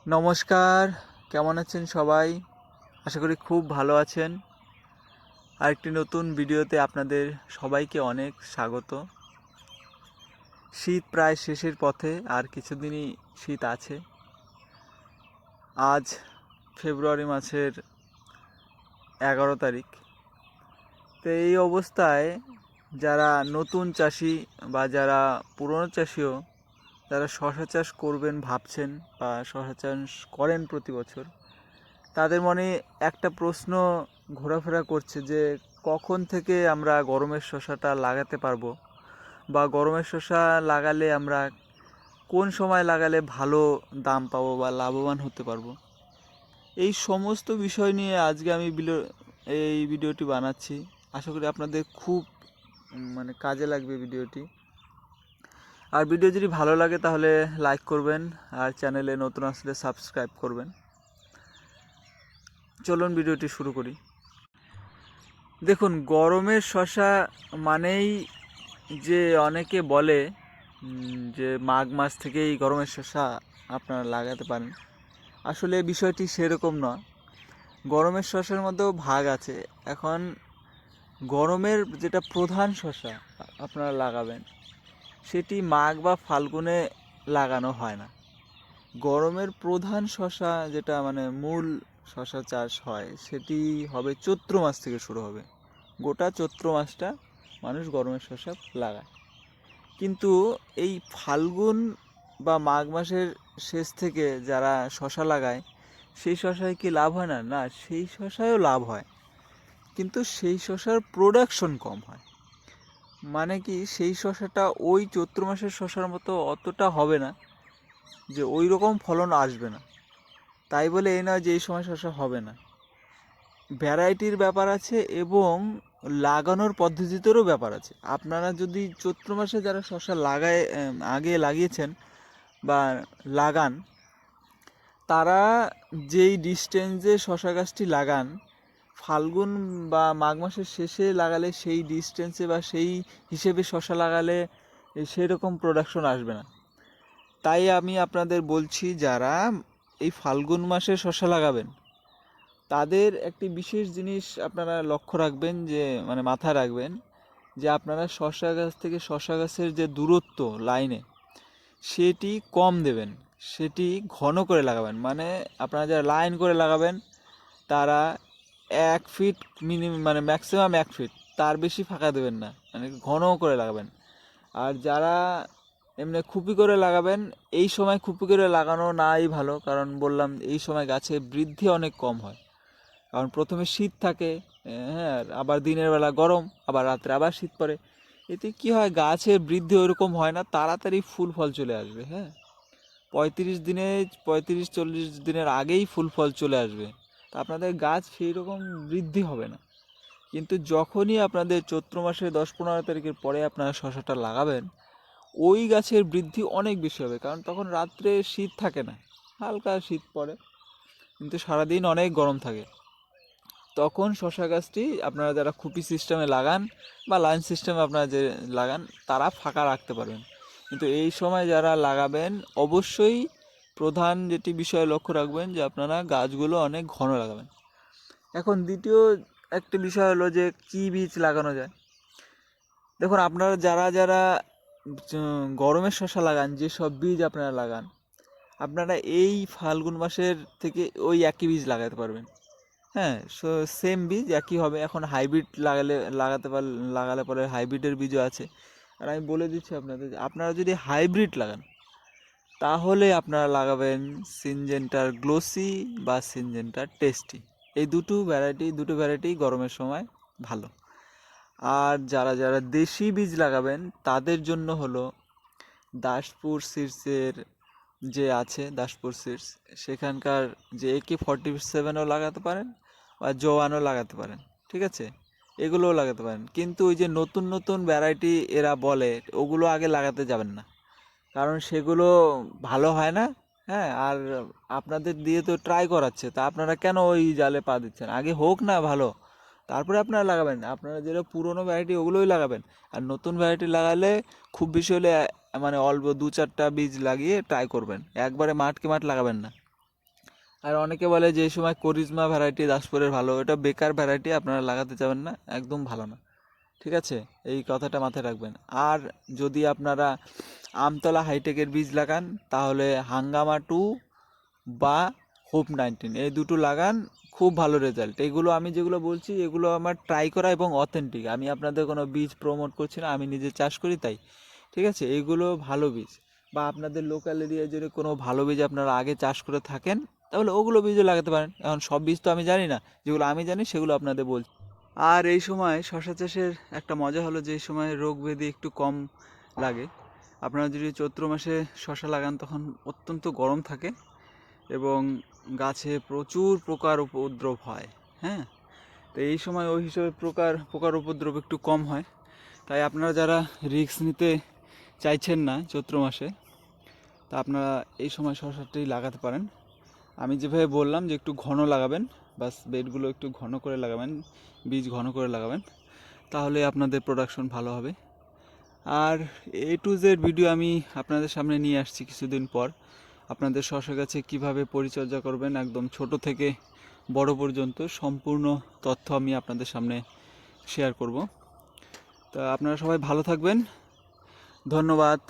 নমস্কার, কেমন আছেন সবাই? আশা করি খুব ভালো আছেন। আরেকটি নতুন ভিডিওতে আপনাদের সবাইকে অনেক স্বাগত। শীত প্রায় শেষের পথে, আর কিছুদিনই শীত আছে। আজ ফেব্রুয়ারি মাসের 11 তারিখ। তো এই অবস্থায় যারা নতুন চাষি বা যারা পুরনো চাষিও যারা শশা চাষ করবেন ভাবছেন বা শশা চাষ করেন প্রতি বছর, তাদের মনে একটা প্রশ্ন ঘোরাফেরা করছে যে কখন থেকে আমরা গরমের শসাটা লাগাতে পারবো, বা গরমের শসা লাগালে আমরা কোন সময় লাগালে ভালো দাম পাবো বা লাভবান হতে পারবো। এই সমস্ত বিষয় নিয়ে আজকে আমি এই ভিডিওটি বানাচ্ছি। আশা করি আপনাদের খুব কাজে লাগবে ভিডিওটি। আর ভিডিও যদি ভালো লাগে তাহলে লাইক করবেন, আর চ্যানেলে নতুন আসলে সাবস্ক্রাইব করবেন। চলুন ভিডিওটি শুরু করি। দেখুন, গরমের শসা মানেই যে অনেকে বলে যে মাঘ মাস থেকেই গরমের শসা আপনারা লাগাতে পারেন। আসলে বিষয়টি সেরকম নয়। গরমের শসার মধ্যেও ভাগ আছে। এখন গরমের যেটা প্রধান শসা আপনারা লাগাবেন, সেটি মাঘ বা ফাল্গুনে লাগানো হয় না। গরমের প্রধান শসা যেটা মূল শসা চাষ হয়, সেটি হবে চৈত্র মাস থেকে শুরু হবে। গোটা চৈত্র মাসটা মানুষ গরমের শসা লাগায়। কিন্তু এই ফাল্গুন বা মাঘ মাসের শেষ থেকে যারা শসা লাগায়, সেই শসায় কি লাভ হয় না? না, সেই শসায়ও লাভ হয়, কিন্তু সেই শসার প্রোডাকশন কম হয়। মানে কি, সেই শসাটা ওই চৈত্র মাসের শসার মতো অতটা হবে না, যে ওই রকম ফলন আসবে না। তাই বলে এই নয় যে এই সময় শসা হবে না। ভ্যারাইটির ব্যাপার আছে এবং লাগানোর পদ্ধতিতেরও ব্যাপার আছে। আপনারা যদি চৈত্র মাসে যারা শসা আগে লাগিয়েছেন বা লাগান, তারা যেই ডিস্টেন্সে শসা গাছটি লাগান, ফাল্গুন বা মাঘ মাসের শেষে লাগালে সেই ডিস্টেন্সে বা সেই হিসেবে শসা লাগালে সেই রকম প্রোডাকশন আসবে না। তাই আমি আপনাদের বলছি, যারা এই ফাল্গুন মাসে শসা লাগাবেন, তাদের একটি বিশেষ জিনিস আপনারা লক্ষ্য রাখবেন, যে মাথায় রাখবেন, যে আপনারা শসা গাছ থেকে শসা গাছের যে দূরত্ব লাইনে, সেটি কম দেবেন, সেটি ঘন করে লাগাবেন। আপনারা যারা লাইন করে লাগাবেন, তারা 1 ফিট ম্যাক্সিমাম 1 ফিট, তার বেশি ফাঁকা দেবেন না, ঘন করে লাগাবেন। আর যারা এমনি খুপি করে লাগাবেন, এই সময় খুপি করে লাগানো নাই ভালো, কারণ বললাম এই সময় গাছের বৃদ্ধি অনেক কম হয়। কারণ প্রথমে শীত থাকে, হ্যাঁ, আবার দিনের বেলা গরম, আবার রাত্রে আবার শীত পড়ে। এতে কি হয়, গাছের বৃদ্ধি ওইরকম হয় না, তাড়াতাড়ি ফুল ফল চলে আসবে। হ্যাঁ, 35 40 দিনের আগেই ফুল ফল চলে আসবে। তা আপনাদের গাছ সেই রকম বৃদ্ধি হবে না। কিন্তু যখনই আপনাদের চৈত্র মাসের 10-15 তারিখের পরে আপনারা শসাটা লাগাবেন, ওই গাছের বৃদ্ধি অনেক বেশি হবে। কারণ তখন রাত্রে শীত থাকে না, হালকা শীত পড়ে, কিন্তু সারাদিন অনেক গরম থাকে। তখন শসা গাছটি আপনারা যারা খুপি সিস্টেমে লাগান বা লাইন সিস্টেমে আপনারা যে লাগান, তারা ফাঁকা রাখতে পারবেন। কিন্তু এই সময় যারা লাগাবেন, অবশ্যই প্রধান যেটি বিষয় লক্ষ্য রাখবেন, যে আপনারা গাছগুলো অনেক ঘন লাগাবেন। এখন দ্বিতীয় একটি বিষয় হলো যে কী বীজ লাগানো যায়। দেখুন, আপনারা যারা যারা গরমের শসা লাগান, যেসব বীজ আপনারা লাগান, আপনারা এই ফাল্গুন মাসের থেকে ওই একই বীজ লাগাতে পারবেন। হ্যাঁ, সেম বীজ একই হবে। এখন হাইব্রিড লাগালে পরে হাইব্রিডের বীজও আছে। আর আমি বলে দিচ্ছি আপনাদের, আপনারা যদি হাইব্রিড লাগান, তাহলে আপনারা লাগাবেন সিনজেন্টার গ্লোসি বা সিনজেন্টার টেস্টি। এই দুটো ভ্যারাইটি গরমের সময় ভালো। আর যারা যারা দেশি বীজ লাগাবেন, তাদের জন্য হলো দাসপুর সিডসের যে আছে, দাসপুর সিডস, সেখানকার যে AK-47ও লাগাতে পারেন বা জওয়ানও লাগাতে পারেন। ঠিক আছে, এগুলোও লাগাতে পারেন। কিন্তু ওই যে নতুন নতুন ভ্যারাইটি এরা বলে, ওগুলো আগে লাগাতে যাবেন না, কারণ সেগুলো ভালো হয় না। হ্যাঁ, আর আপনাদের দিয়ে তো ট্রাই করাচ্ছে, তা আপনারা কেন ওই জালে পা দিচ্ছেন? আগে হোক না ভালো, তারপরে আপনারা লাগাবেন। আপনারা যেটা পুরনো ভ্যারাইটি, ওগুলোই লাগাবেন। আর নতুন ভ্যারাইটি লাগালে খুব বেশি হলে অল্প 2-4টা বীজ লাগিয়ে ট্রাই করবেন, একবারে মাঠকে মাঠ লাগাবেন না। আর অনেকে বলে যে এই সময় করিজমা ভ্যারাইটি দাসপুরের ভালো, এটা বেকার ভ্যারাইটি, আপনারা লাগাতে যাবেন না, একদম ভালো না। ঠিক আছে, এই কথাটা মাথায় রাখবেন। আর যদি আপনারা আমতলা হাইটেকের বীজ লাগান তাহলে হাঙ্গামা 2 বা হোপ 19 এই দুটো লাগান, খুব ভালো রেজাল্ট। এগুলো আমি যেগুলো বলছি এগুলো আমার ট্রাই করা এবং অথেন্টিক, আমি আপনাদের কোনো বীজ প্রমোট করছি না, আমি নিজে চাষ করি তাই। ঠিক আছে, এইগুলো ভালো বীজ। বা আপনাদের লোকাল এরিয়ায় যদি কোনো ভালো বীজ আপনারা আগে চাষ করে থাকেন তাহলে ওগুলো বীজও লাগাতে পারেন। এখন সব বীজ তো আমি জানি না, যেগুলো আমি জানি সেগুলো আপনাদের বলছি। আর এই সময় শশা চাষের একটা মজা হলো যে এই সময় রোগ ব্যাধি একটু কম লাগে। আপনারা যদি চৈত্র মাসে শশা লাগান তখন অত্যন্ত গরম থাকে এবং গাছে প্রচুর পোকার উপদ্রব হয়। হ্যাঁ, তো এই সময় ওই হিসেবে পোকার উপদ্রব একটু কম হয়। তাই আপনারা যারা রিস্ক নিতে চাইছেন না চৈত্র মাসে, তা আপনারা এই সময় শশাটি লাগাতে পারেন। আমি যেভাবে বললাম যে একটু ঘন লাগাবেন, বাস বেডগুলো একটু ঘন করে লাগাবেন, বীজ ঘন করে লাগাবেন, তাহলে আপনাদের প্রোডাকশন ভালো হবে। আর A to Z ভিডিও আমি আপনাদের সামনে নিয়ে আসছি কিছুদিন পর। আপনাদের শশা গাছে কীভাবে পরিচর্যা করবেন একদম ছোট থেকে বড় পর্যন্ত সম্পূর্ণ তথ্য আমি আপনাদের সামনে শেয়ার করব। তা আপনারা সবাই ভালো থাকবেন, ধন্যবাদ।